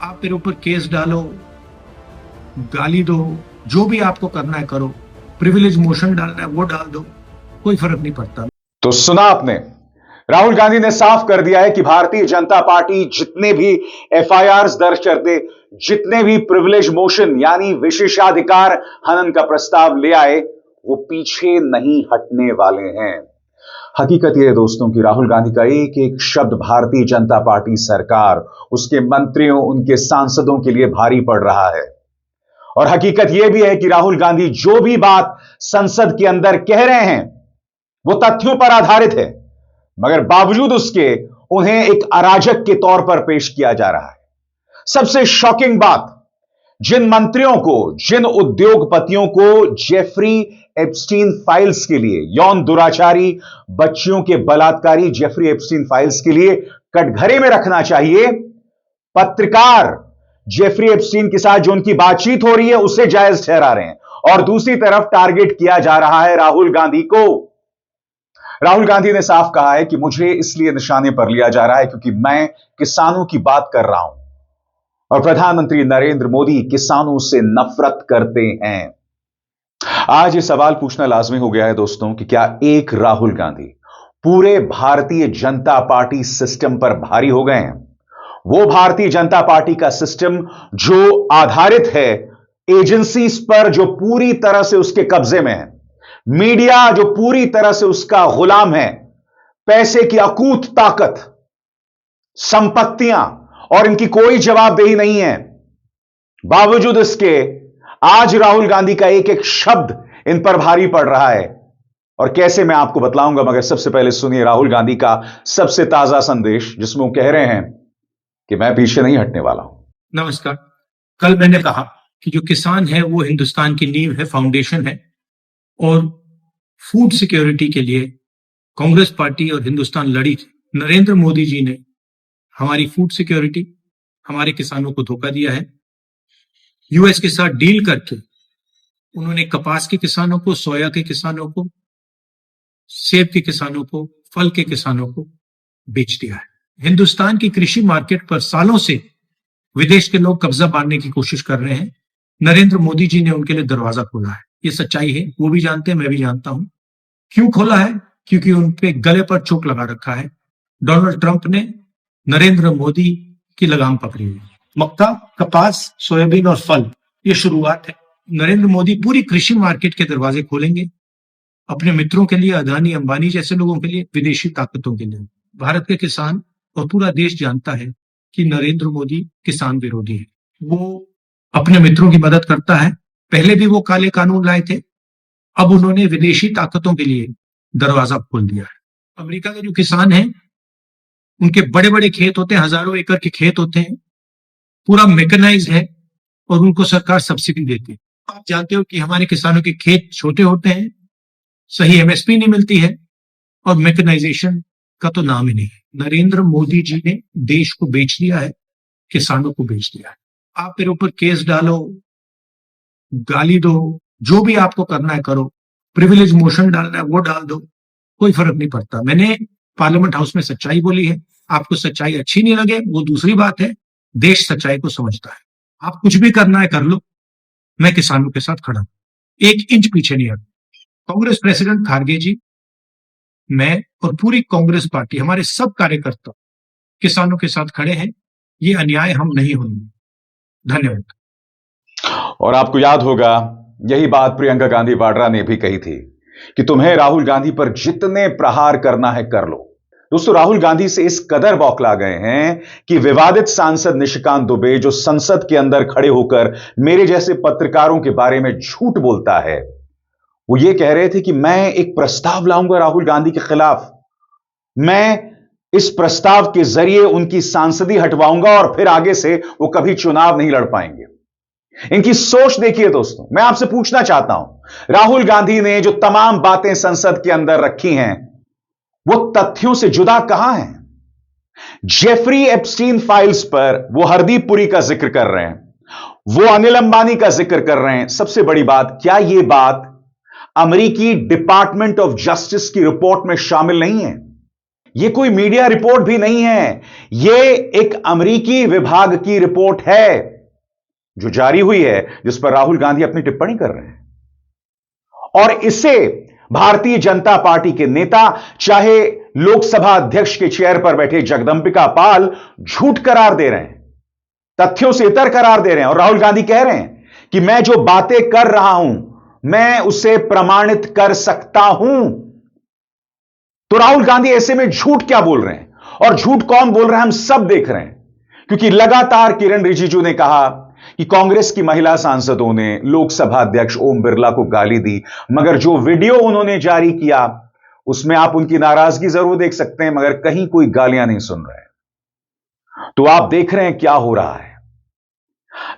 आप मेरे ऊपर केस डालो, गाली दो, जो भी आपको करना है करो, प्रिविलेज मोशन डालना है वो डाल दो, कोई फर्क नहीं पड़ता। तो सुना आपने, राहुल गांधी ने साफ कर दिया है कि भारतीय जनता पार्टी जितने भी एफआईआर्स दर्ज करते, जितने भी प्रिविलेज मोशन यानी विशेषाधिकार हनन का प्रस्ताव ले आए, वो पीछे नहीं हटने वाले हैं। हकीकत यह है दोस्तों कि राहुल गांधी का एक एक शब्द भारतीय जनता पार्टी सरकार, उसके मंत्रियों, उनके सांसदों के लिए भारी पड़ रहा है। और हकीकत यह भी है कि राहुल गांधी जो भी बात संसद के अंदर कह रहे हैं वो तथ्यों पर आधारित है, मगर बावजूद उसके उन्हें एक अराजक के तौर पर पेश किया जा रहा है। सबसे शॉकिंग बात, जिन मंत्रियों को, जिन उद्योगपतियों को जेफरी एप्स्टीन फाइल्स के लिए, यौन दुराचारी, बच्चियों के बलात्कारी जेफरी एप्स्टीन फाइल्स के लिए कटघरे में रखना चाहिए, पत्रकार जेफरी एप्स्टीन के साथ जो उनकी बातचीत हो रही है उसे जायज ठहरा रहे हैं, और दूसरी तरफ टारगेट किया जा रहा है राहुल गांधी को। राहुल गांधी ने साफ कहा है कि मुझे इसलिए निशाने पर लिया जा रहा है क्योंकि मैं किसानों की बात कर रहा हूं, और प्रधानमंत्री नरेंद्र मोदी किसानों से नफरत करते हैं। आज ये सवाल पूछना लाजमी हो गया है दोस्तों कि क्या एक राहुल गांधी पूरे भारतीय जनता पार्टी सिस्टम पर भारी हो गए हैं? वो भारतीय जनता पार्टी का सिस्टम जो आधारित है एजेंसीज पर, जो पूरी तरह से उसके कब्जे में है, मीडिया जो पूरी तरह से उसका गुलाम है, पैसे की अकूत ताकत, संपत्तियां, और इनकी कोई जवाबदेही नहीं है। बावजूद इसके आज राहुल गांधी का एक एक शब्द इन पर भारी पड़ रहा है, और कैसे मैं आपको बतलाऊंगा, मगर सबसे पहले सुनिए राहुल गांधी का सबसे ताजा संदेश, जिसमें वो कह रहे हैं कि मैं पीछे नहीं हटने वाला हूं। नमस्कार। कल मैंने कहा कि जो किसान है वो हिंदुस्तान की नींव है, फाउंडेशन है, और फूड सिक्योरिटी के लिए कांग्रेस पार्टी और हिंदुस्तान लड़ी थी। नरेंद्र मोदी जी ने हमारी फूड सिक्योरिटी, हमारे किसानों को धोखा दिया है। यूएस के साथ डील करके उन्होंने कपास के किसानों को, सोया के किसानों को, सेब के किसानों को, फल के किसानों को बेच दिया है। हिंदुस्तान की कृषि मार्केट पर सालों से विदेश के लोग कब्जा मारने की कोशिश कर रहे हैं। नरेंद्र मोदी जी ने उनके लिए दरवाजा खोला है। ये सच्चाई है, वो भी जानते हैं, मैं भी जानता हूं। क्यों खोला है? क्योंकि उनके गले पर चोट लगा रखा है। डोनाल्ड ट्रंप ने नरेंद्र मोदी की लगाम पकड़ी हुई। मक्का, कपास, सोयाबीन और फल, ये शुरुआत है। नरेंद्र मोदी पूरी कृषि मार्केट के दरवाजे खोलेंगे अपने मित्रों के लिए, अदानी अंबानी जैसे लोगों के लिए, विदेशी ताकतों के लिए। भारत के किसान और पूरा देश जानता है कि नरेंद्र मोदी किसान विरोधी है। वो अपने मित्रों की मदद करता है। पहले भी वो काले कानून लाए थे, अब उन्होंने विदेशी ताकतों के लिए दरवाजा खोल दिया है। अमेरिका के जो किसान हैं, उनके बड़े बड़े खेत होते हैं, हजारों एकड़ के खेत होते हैं, पूरा मैकेनाइज्ड है, और उनको सरकार सब्सिडी देती है। आप जानते हो कि हमारे किसानों के खेत छोटे होते हैं, सही एमएसपी नहीं मिलती है, और मैकेनाइजेशन का तो नाम ही नहीं है। नरेंद्र मोदी जी ने देश को बेच दिया है, किसानों को बेच दिया है। आप मेरे ऊपर केस डालो, गाली दो, जो भी आपको करना है करो, प्रिविलेज मोशन डालना है वो डाल दो, कोई फर्क नहीं पड़ता। मैंने पार्लियामेंट हाउस में सच्चाई बोली है। आपको सच्चाई अच्छी नहीं लगे वो दूसरी बात है, देश सच्चाई को समझता है। आप कुछ भी करना है कर लो, मैं किसानों के साथ खड़ा हूं, एक इंच पीछे नहीं हट। कांग्रेस प्रेसिडेंट खारगे जी, मैं और पूरी कांग्रेस पार्टी, हमारे सब कार्यकर्ता किसानों के साथ खड़े हैं। ये अन्याय हम नहीं होने। धन्यवाद। और आपको याद होगा यही बात प्रियंका गांधी वाड्रा ने भी कही थी कि तुम्हें राहुल गांधी पर जितने प्रहार करना है कर लो। दोस्तों, राहुल गांधी से इस कदर बौखला गए हैं कि विवादित सांसद निशिकांत दुबे, जो संसद के अंदर खड़े होकर मेरे जैसे पत्रकारों के बारे में झूठ बोलता है, वो ये कह रहे थे कि मैं एक प्रस्ताव लाऊंगा राहुल गांधी के खिलाफ, मैं इस प्रस्ताव के जरिए उनकी सांसदी हटवाऊंगा और फिर आगे से वो कभी चुनाव नहीं लड़ पाएंगे। इनकी सोच देखिए दोस्तों। मैं आपसे पूछना चाहता हूं, राहुल गांधी ने जो तमाम बातें संसद के अंदर रखी हैं वो तथ्यों से जुदा कहां हैं? जेफरी एप्स्टीन फाइल्स पर वो हरदीप पुरी का जिक्र कर रहे हैं, वो अनिल अंबानी का जिक्र कर रहे हैं। सबसे बड़ी बात, क्या यह बात अमेरिकी डिपार्टमेंट ऑफ जस्टिस की रिपोर्ट में शामिल नहीं है? यह कोई मीडिया रिपोर्ट भी नहीं है, यह एक अमेरिकी विभाग की रिपोर्ट है जो जारी हुई है, जिस पर राहुल गांधी अपनी टिप्पणी कर रहे हैं। और इसे भारतीय जनता पार्टी के नेता, चाहे लोकसभा अध्यक्ष के चेयर पर बैठे जगदंबिका पाल, झूठ करार दे रहे हैं, तथ्यों से इतर करार दे रहे हैं। और राहुल गांधी कह रहे हैं कि मैं जो बातें कर रहा हूं, मैं उसे प्रमाणित कर सकता हूं। तो राहुल गांधी ऐसे में झूठ क्या बोल रहे हैं, और झूठ कौन बोल रहा है हम सब देख रहे हैं। क्योंकि लगातार किरण रिजिजू ने कहा कि कांग्रेस की महिला सांसदों ने लोकसभा अध्यक्ष ओम बिरला को गाली दी, मगर जो वीडियो उन्होंने जारी किया उसमें आप उनकी नाराजगी जरूर देख सकते हैं, मगर कहीं कोई गालियां नहीं सुन रहे। तो आप देख रहे हैं क्या हो रहा है।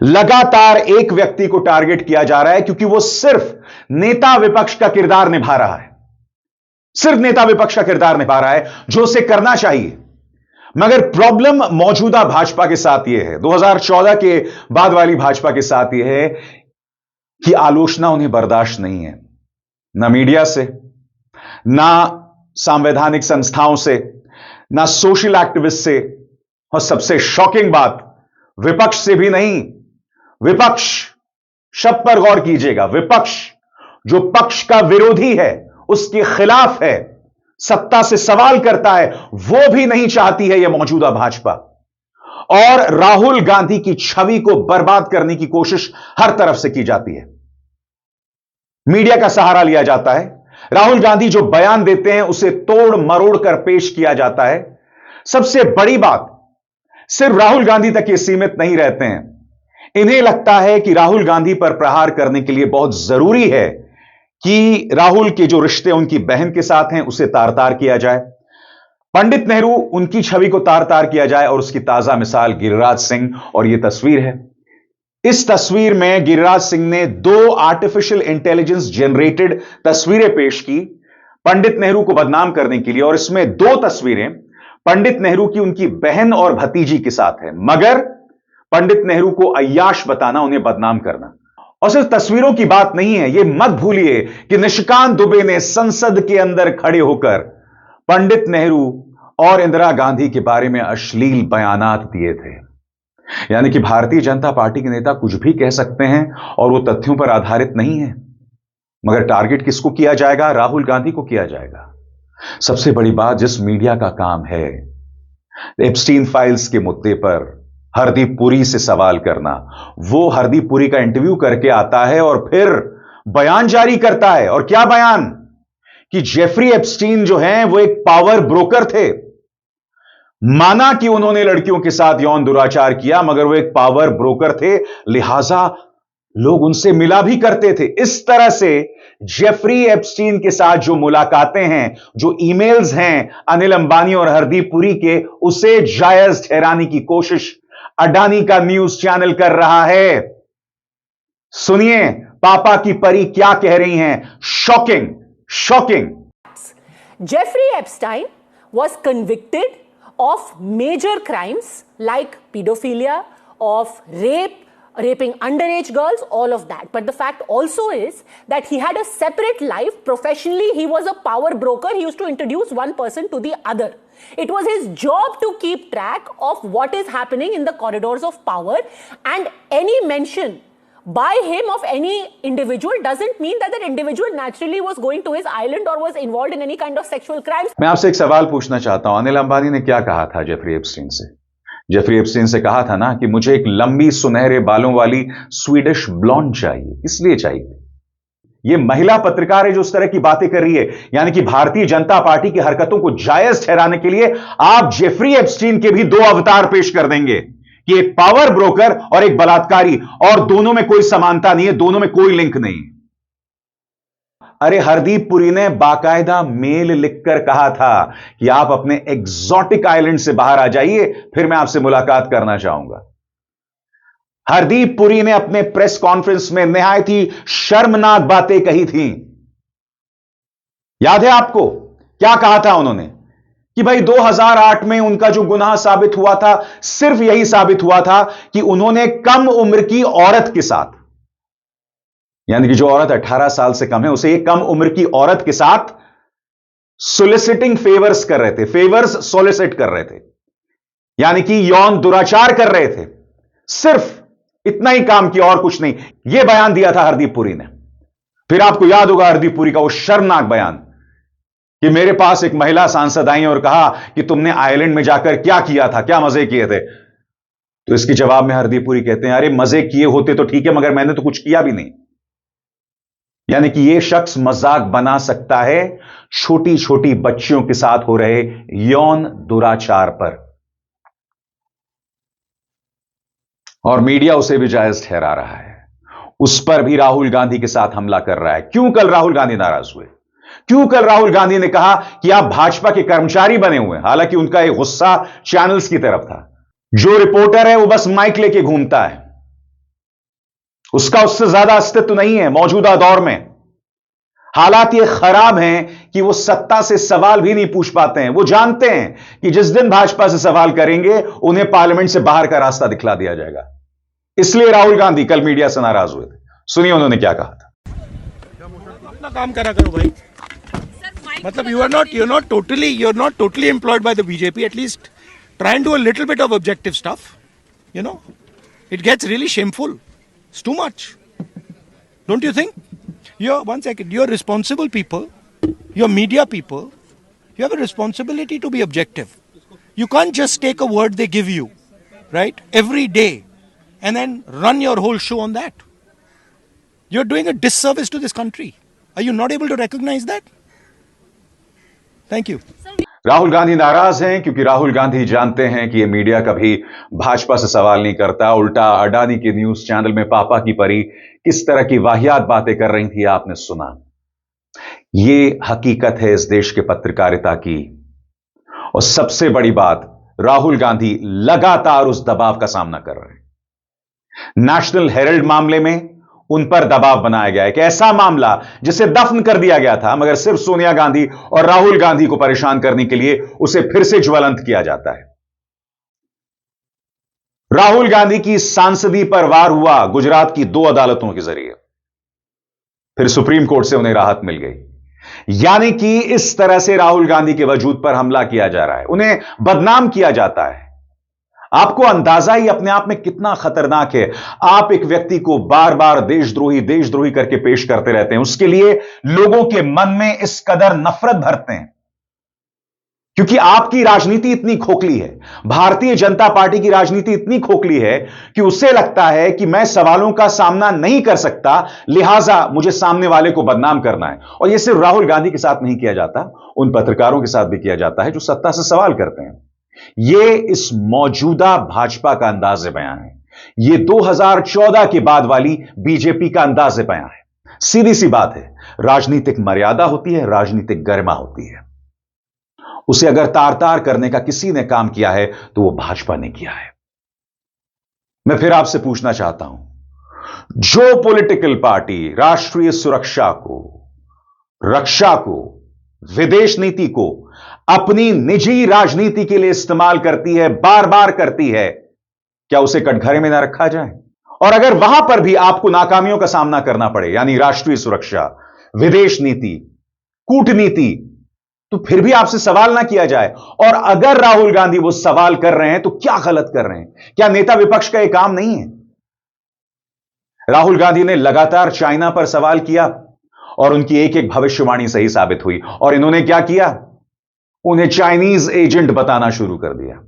लगातार एक व्यक्ति को टारगेट किया जा रहा है, क्योंकि वो सिर्फ नेता विपक्ष का किरदार निभा रहा है, सिर्फ नेता विपक्ष का किरदार निभा रहा है, जो उसे करना चाहिए। मगर प्रॉब्लम मौजूदा भाजपा के साथ यह है, 2014 के बाद वाली भाजपा के साथ यह है कि आलोचना उन्हें बर्दाश्त नहीं है, ना मीडिया से, ना संवैधानिक संस्थाओं से, ना सोशल एक्टिविस्ट से, और सबसे शॉकिंग बात, विपक्ष से भी नहीं। विपक्ष, शब्द पर गौर कीजिएगा, विपक्ष जो पक्ष का विरोधी है, उसके खिलाफ है, सत्ता से सवाल करता है, वो भी नहीं चाहती है यह मौजूदा भाजपा। और राहुल गांधी की छवि को बर्बाद करने की कोशिश हर तरफ से की जाती है। मीडिया का सहारा लिया जाता है, राहुल गांधी जो बयान देते हैं उसे तोड़ मरोड़ कर पेश किया जाता है। सबसे बड़ी बात, सिर्फ राहुल गांधी तक ये सीमित नहीं रहते हैं। इन्हें लगता है कि राहुल गांधी पर प्रहार करने के लिए बहुत जरूरी है कि राहुल के जो रिश्ते उनकी बहन के साथ हैं उसे तार तार किया जाए, पंडित नेहरू, उनकी छवि को तार तार किया जाए। और उसकी ताजा मिसाल गिरिराज सिंह, और यह तस्वीर है। इस तस्वीर में गिरिराज सिंह ने 2 आर्टिफिशियल इंटेलिजेंस जनरेटेड तस्वीरें पेश की पंडित नेहरू को बदनाम करने के लिए। और इसमें 2 तस्वीरें पंडित नेहरू की उनकी बहन और भतीजी के साथ है, मगर पंडित नेहरू को अय्याश बताना, उन्हें बदनाम करना। और सिर्फ तस्वीरों की बात नहीं है, यह मत भूलिए कि निशिकांत दुबे ने संसद के अंदर खड़े होकर पंडित नेहरू और इंदिरा गांधी के बारे में अश्लील बयानात दिए थे। यानी कि भारतीय जनता पार्टी के नेता कुछ भी कह सकते हैं और वो तथ्यों पर आधारित नहीं है। मगर टारगेट किसको किया जाएगा? राहुल गांधी को किया जाएगा। सबसे बड़ी बात, जिस मीडिया का काम है एप्स्टीन फाइल्स के मुद्दे पर हरदीप पुरी से सवाल करना, वो हरदीप पुरी का इंटरव्यू करके आता है और फिर बयान जारी करता है। और क्या बयान? कि जेफरी एप्स्टीन जो हैं वो एक पावर ब्रोकर थे। माना कि उन्होंने लड़कियों के साथ यौन दुराचार किया, मगर वो एक पावर ब्रोकर थे, लिहाजा लोग उनसे मिला भी करते थे। इस तरह से जेफरी एप्स्टीन के साथ जो मुलाकातें हैं, जो ईमेल्स हैं अनिल अंबानी और हरदीप पुरी के, उसे जायज ठहराने की कोशिश अडानी का न्यूज चैनल कर रहा है। सुनिए पापा की परी क्या कह रही हैं। Shocking, shocking. Jeffrey Epstein was convicted of major crimes like pedophilia, of rape, raping underage girls, all of that. But the fact also is that he had a separate life. Professionally, he was a power broker. He used to introduce one person to the other. It was his job to keep track of what is happening in the corridors of power, and any mention by him of any individual doesn't mean that that individual naturally was going to his island or was involved in any kind of sexual crimes. मैं आपसे एक सवाल पूछना चाहता हूं। अनिल अंबानी ने क्या कहा था जेफरी एप्स्टीन से? जेफरी एप्स्टीन से कहा था ना कि मुझे एक लंबी सुनहरे बालों वाली स्वीडिश ब्लॉन्ड चाहिए। इसलिए चाहिए। यह महिला पत्रकार है जो उस तरह की बातें कर रही है। यानी कि भारतीय जनता पार्टी की हरकतों को जायज ठहराने के लिए आप जेफरी एप्स्टीन के भी 2 अवतार पेश कर देंगे कि एक पावर ब्रोकर और एक बलात्कारी, और दोनों में कोई समानता नहीं है, दोनों में कोई लिंक नहीं। अरे हरदीप पुरी ने बाकायदा मेल लिखकर कहा था कि आप अपने एग्जॉटिक आइलैंड से बाहर आ जाइए, फिर मैं आपसे मुलाकात करना चाहूंगा। हरदीप पुरी ने अपने प्रेस कॉन्फ्रेंस में निहायत ही शर्मनाक बातें कही थी। याद है आपको क्या कहा था उन्होंने? कि भाई 2008 में उनका जो गुनाह साबित हुआ था, सिर्फ यही साबित हुआ था कि उन्होंने कम उम्र की औरत के साथ, यानी कि जो औरत 18 साल से कम है, उसे एक कम उम्र की औरत के साथ सोलिसिटिंग फेवर्स कर रहे थे, फेवर्स सोलिसिट कर रहे थे, यानी कि यौन दुराचार कर रहे थे। सिर्फ इतना ही काम किया और कुछ नहीं। यह बयान दिया था हरदीप पुरी ने। फिर आपको याद होगा हरदीप पुरी का वो शर्मनाक बयान कि मेरे पास एक महिला सांसद आई और कहा कि तुमने आयरलैंड में जाकर क्या किया था, क्या मजे किए थे। तो इसके जवाब में हरदीप पुरी कहते हैं, अरे मजे किए होते तो ठीक है, मगर मैंने तो कुछ किया भी नहीं। यानी कि यह शख्स मजाक बना सकता है छोटी छोटी बच्चियों के साथ हो रहे यौन दुराचार पर, और मीडिया उसे भी जायज ठहरा रहा है। उस पर भी राहुल गांधी के साथ हमला कर रहा है। क्यों कल राहुल गांधी नाराज हुए? क्यों कल राहुल गांधी ने कहा कि आप भाजपा के कर्मचारी बने हुए हैं? हालांकि उनका एक गुस्सा चैनल्स की तरफ था। जो रिपोर्टर है वो बस माइक लेके घूमता है, उसका उससे ज्यादा अस्तित्व नहीं है मौजूदा दौर में। हालात ये खराब हैं कि वो सत्ता से सवाल भी नहीं पूछ पाते हैं। वो जानते हैं कि जिस दिन भाजपा से सवाल करेंगे उन्हें पार्लियामेंट से बाहर का रास्ता दिखला दिया जाएगा। इसलिए राहुल गांधी कल मीडिया से नाराज हुए थे। सुनिए उन्होंने क्या कहा था। अपना काम करा करो भाई। मतलब you are not totally employed by the BJP. At least try and do a little bit of objective stuff, you know. It gets really shameful. It's too much, don't you think? You're responsible people, you're media people, you have a responsibility to be objective. You can't just take a word they give you, right, every day and then run your whole show on that. You're doing a disservice to this country. Are you not able to recognize that? Thank you. Rahul Gandhi नाराज हैं क्योंकि राहुल गांधी जानते हैं कि ये media कभी भाजपा से सवाल नहीं करता। उल्टा अडानी के न्यूज चैनल में पापा की परी किस तरह की वाहियात बातें कर रही थी, आपने सुना। ये हकीकत है इस देश के पत्रकारिता की। और सबसे बड़ी बात, राहुल गांधी लगातार उस दबाव का सामना कर रहे हैं। नेशनल हेराल्ड मामले में उन पर दबाव बनाया गया है, एक ऐसा मामला जिसे दफन कर दिया गया था, मगर सिर्फ सोनिया गांधी और राहुल गांधी को परेशान करने के लिए उसे फिर से ज्वलंत किया जाता है। राहुल गांधी की सांसदी पर वार हुआ गुजरात की 2 अदालतों के जरिए, फिर सुप्रीम कोर्ट से उन्हें राहत मिल गई। यानी कि इस तरह से राहुल गांधी के वजूद पर हमला किया जा रहा है, उन्हें बदनाम किया जाता है। आपको अंदाजा ही अपने आप में कितना खतरनाक है। आप एक व्यक्ति को बार बार देशद्रोही करके पेश करते रहते हैं, उसके लिए लोगों के मन में इस कदर नफरत भरते हैं क्योंकि आपकी राजनीति इतनी खोखली है। भारतीय जनता पार्टी की राजनीति इतनी खोखली है कि उसे लगता है कि मैं सवालों का सामना नहीं कर सकता, लिहाजा मुझे सामने वाले को बदनाम करना है। और यह सिर्फ राहुल गांधी के साथ नहीं किया जाता, उन पत्रकारों के साथ भी किया जाता है जो सत्ता से सवाल करते हैं। यह इस मौजूदा भाजपा का अंदाज़े बयान है। यह 2014 के बाद वाली बीजेपी का अंदाज़े बयान है। सीधी सी बात है, राजनीतिक मर्यादा होती है, राजनीतिक गरिमा होती है। उसे अगर तार तार करने का किसी ने काम किया है तो वो भाजपा ने किया है। मैं फिर आपसे पूछना चाहता हूं, जो पॉलिटिकल पार्टी राष्ट्रीय सुरक्षा को, रक्षा को, विदेश नीति को अपनी निजी राजनीति के लिए इस्तेमाल करती है, बार बार करती है, क्या उसे कटघरे में ना रखा जाए? और अगर वहां पर भी आपको नाकामियों का सामना करना पड़े, यानी राष्ट्रीय सुरक्षा, विदेश नीति, कूटनीति, तो फिर भी आपसे सवाल ना किया जाए। और अगर राहुल गांधी वो सवाल कर रहे हैं तो क्या गलत कर रहे हैं? क्या नेता विपक्ष का यह काम नहीं है? राहुल गांधी ने लगातार चाइना पर सवाल किया और उनकी एक एक भविष्यवाणी सही साबित हुई। और इन्होंने क्या किया? उन्हें चाइनीज एजेंट बताना शुरू कर दिया।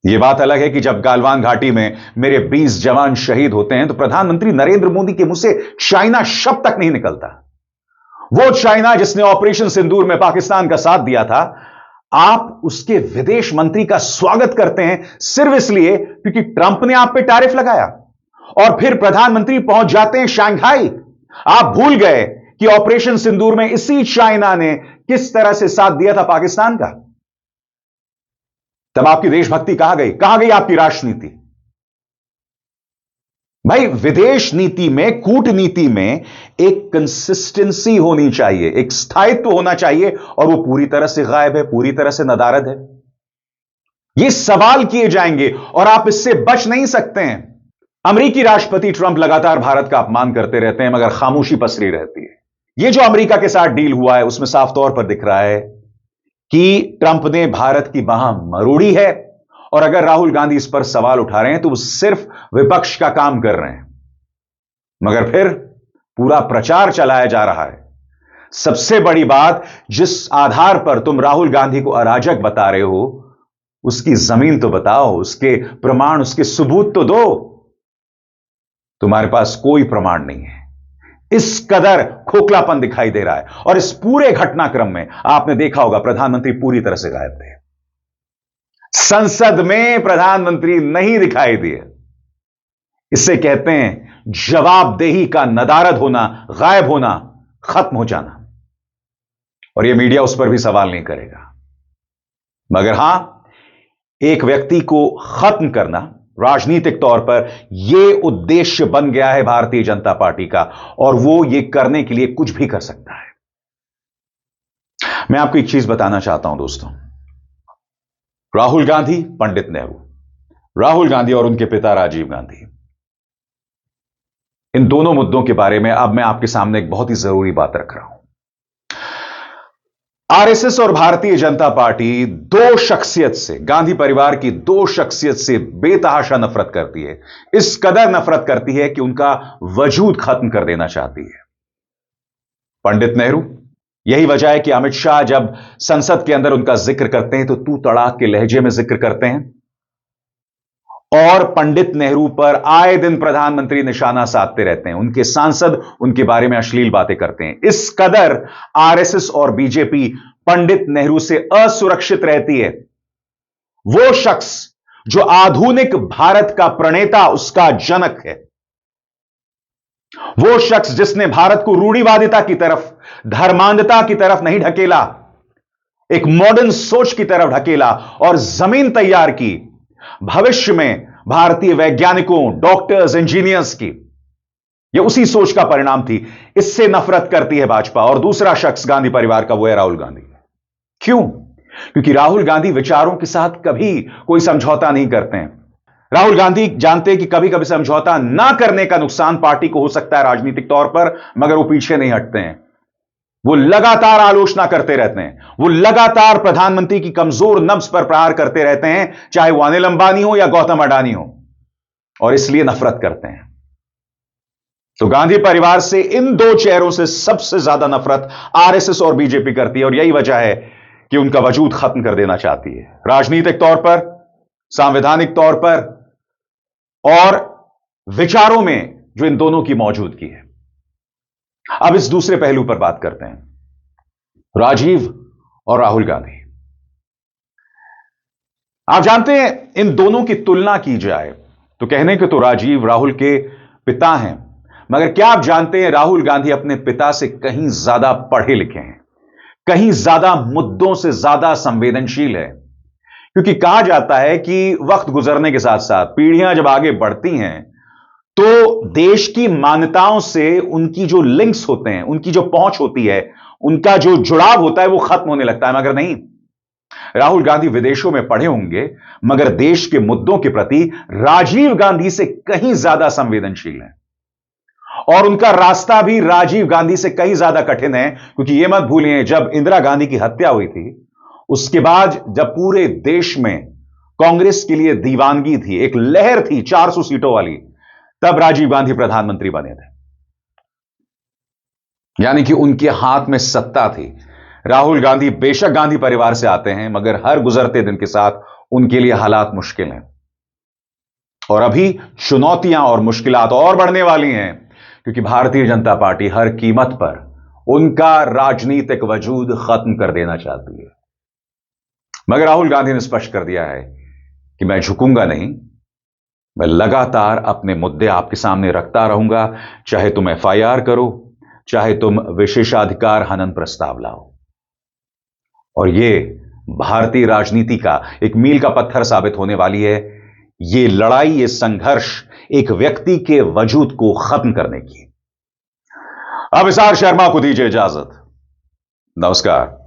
यह बात अलग है कि जब गालवान घाटी में मेरे 20 जवान शहीद होते हैं तो प्रधानमंत्री नरेंद्र मोदी के मुंह से चाइना शब्द तक नहीं निकलता। वो चाइना जिसने ऑपरेशन सिंदूर में पाकिस्तान का साथ दिया था, आप उसके विदेश मंत्री का स्वागत करते हैं सिर्फ इसलिए क्योंकि ट्रंप ने आप पे टैरिफ लगाया। और फिर प्रधानमंत्री पहुंच जाते हैं शंघाई। आप भूल गए कि ऑपरेशन सिंदूर में इसी चाइना ने किस तरह से साथ दिया था पाकिस्तान का। तब आपकी देशभक्ति कहां गई? कहां गई आपकी राष्ट्रनीति? भाई, विदेश नीति में, कूटनीति में एक कंसिस्टेंसी होनी चाहिए, एक स्थायित्व होना चाहिए, और वो पूरी तरह से गायब है, पूरी तरह से नदारद है। ये सवाल किए जाएंगे और आप इससे बच नहीं सकते हैं। अमेरिकी राष्ट्रपति ट्रंप लगातार भारत का अपमान करते रहते हैं, मगर खामोशी पसरी रहती है। यह जो अमेरिका के साथ डील हुआ है उसमें साफ तौर पर दिख रहा है कि ट्रंप ने भारत की बाह मरोड़ी है, और अगर राहुल गांधी इस पर सवाल उठा रहे हैं तो वो सिर्फ विपक्ष का काम कर रहे हैं, मगर फिर पूरा प्रचार चलाया जा रहा है। सबसे बड़ी बात, जिस आधार पर तुम राहुल गांधी को अराजक बता रहे हो उसकी जमीन तो बताओ, उसके प्रमाण, उसके सबूत तो दो। तुम्हारे पास कोई प्रमाण नहीं है। इस कदर खोखलापन दिखाई दे रहा है। और इस पूरे घटनाक्रम में आपने देखा होगा प्रधानमंत्री पूरी तरह से गायब थे। संसद में प्रधानमंत्री नहीं दिखाई दिए। इसे कहते हैं जवाबदेही का नदारद होना, गायब होना, खत्म हो जाना। और यह मीडिया उस पर भी सवाल नहीं करेगा। मगर हां, एक व्यक्ति को खत्म करना राजनीतिक तौर पर यह उद्देश्य बन गया है भारतीय जनता पार्टी का, और वो यह करने के लिए कुछ भी कर सकता है। मैं आपको एक चीज बताना चाहता हूं दोस्तों, राहुल गांधी, पंडित नेहरू, राहुल गांधी और उनके पिता राजीव गांधी, इन दोनों मुद्दों के बारे में अब मैं आपके सामने एक बहुत ही जरूरी बात रख रहा हूं। आरएसएस और भारतीय जनता पार्टी दो शख्सियत से, गांधी परिवार की दो शख्सियत से बेतहाशा नफरत करती है। इस कदर नफरत करती है कि उनका वजूद खत्म कर देना चाहती है। पंडित नेहरू, यही वजह है कि अमित शाह जब संसद के अंदर उनका जिक्र करते हैं तो तू तड़ाक के लहजे में जिक्र करते हैं, और पंडित नेहरू पर आए दिन प्रधानमंत्री निशाना साधते रहते हैं। उनके सांसद उनके बारे में अश्लील बातें करते हैं। इस कदर आरएसएस और बीजेपी पंडित नेहरू से असुरक्षित रहती है। वो शख्स जो आधुनिक भारत का प्रणेता, उसका जनक है, वो शख्स जिसने भारत को रूढ़िवादिता की तरफ, धर्मांधता की तरफ नहीं ढकेला, एक मॉडर्न सोच की तरफ ढकेला और जमीन तैयार की भविष्य में भारतीय वैज्ञानिकों, डॉक्टर्स, इंजीनियर्स की। यह उसी सोच का परिणाम थी। इससे नफरत करती है भाजपा। और दूसरा शख्स गांधी परिवार का, वो है राहुल गांधी। क्यों? क्योंकि राहुल गांधी विचारों के साथ कभी कोई समझौता नहीं करते हैं। राहुल गांधी जानते हैं कि कभी कभी समझौता ना करने का नुकसान पार्टी को हो सकता है राजनीतिक तौर पर, मगर वो पीछे नहीं हटते हैं। वो लगातार आलोचना करते रहते हैं। वो लगातार प्रधानमंत्री की कमजोर नब्ज पर प्रहार करते रहते हैं, चाहे वो अनिल अंबानी हो या गौतम अडानी हो, और इसलिए नफरत करते हैं। तो गांधी परिवार से इन दो चेहरों से सबसे ज्यादा नफरत आरएसएस और बीजेपी करती है, और यही वजह है कि उनका वजूद खत्म कर देना चाहती है, राजनीतिक तौर पर, संवैधानिक तौर पर, और विचारों में जो इन दोनों की मौजूदगी है। अब इस दूसरे पहलू पर बात करते हैं, राजीव और राहुल गांधी। आप जानते हैं, इन दोनों की तुलना की जाए तो कहने के तो राजीव राहुल के पिता हैं, मगर क्या आप जानते हैं राहुल गांधी अपने पिता से कहीं ज्यादा पढ़े लिखे हैं, कहीं ज्यादा मुद्दों से ज्यादा संवेदनशील है। क्योंकि कहा जाता है कि वक्त गुजरने के साथ साथ पीढ़ियां जब आगे बढ़ती हैं तो देश की मान्यताओं से उनकी जो लिंक्स होते हैं, उनकी जो पहुंच होती है, उनका जो जुड़ाव होता है, वो खत्म होने लगता है। मगर नहीं, राहुल गांधी विदेशों में पढ़े होंगे, मगर देश के मुद्दों के प्रति राजीव गांधी से कहीं ज्यादा संवेदनशील हैं, और उनका रास्ता भी राजीव गांधी से कहीं ज्यादा कठिन है। क्योंकि यह मत भूलिए, जब इंदिरा गांधी की हत्या हुई थी, उसके बाद जब पूरे देश में कांग्रेस के लिए दीवानगी थी, एक लहर थी 400 सीटों वाली, तब राजीव गांधी प्रधानमंत्री बने थे। यानी कि उनके हाथ में सत्ता थी। राहुल गांधी बेशक गांधी परिवार से आते हैं, मगर हर गुजरते दिन के साथ उनके लिए हालात मुश्किल हैं, और अभी चुनौतियां और मुश्किलात और बढ़ने वाली हैं, क्योंकि भारतीय जनता पार्टी हर कीमत पर उनका राजनीतिक वजूद खत्म कर देना चाहती है। मगर राहुल गांधी ने स्पष्ट कर दिया है कि मैं झुकूंगा नहीं, मैं लगातार अपने मुद्दे आपके सामने रखता रहूंगा, चाहे तुम एफआईआर करो, चाहे तुम विशेषाधिकार हनन प्रस्ताव लाओ। और यह भारतीय राजनीति का एक मील का पत्थर साबित होने वाली है। यह लड़ाई, यह संघर्ष एक व्यक्ति के वजूद को खत्म करने की। अब इसार शर्मा को दीजिए इजाजत। नमस्कार।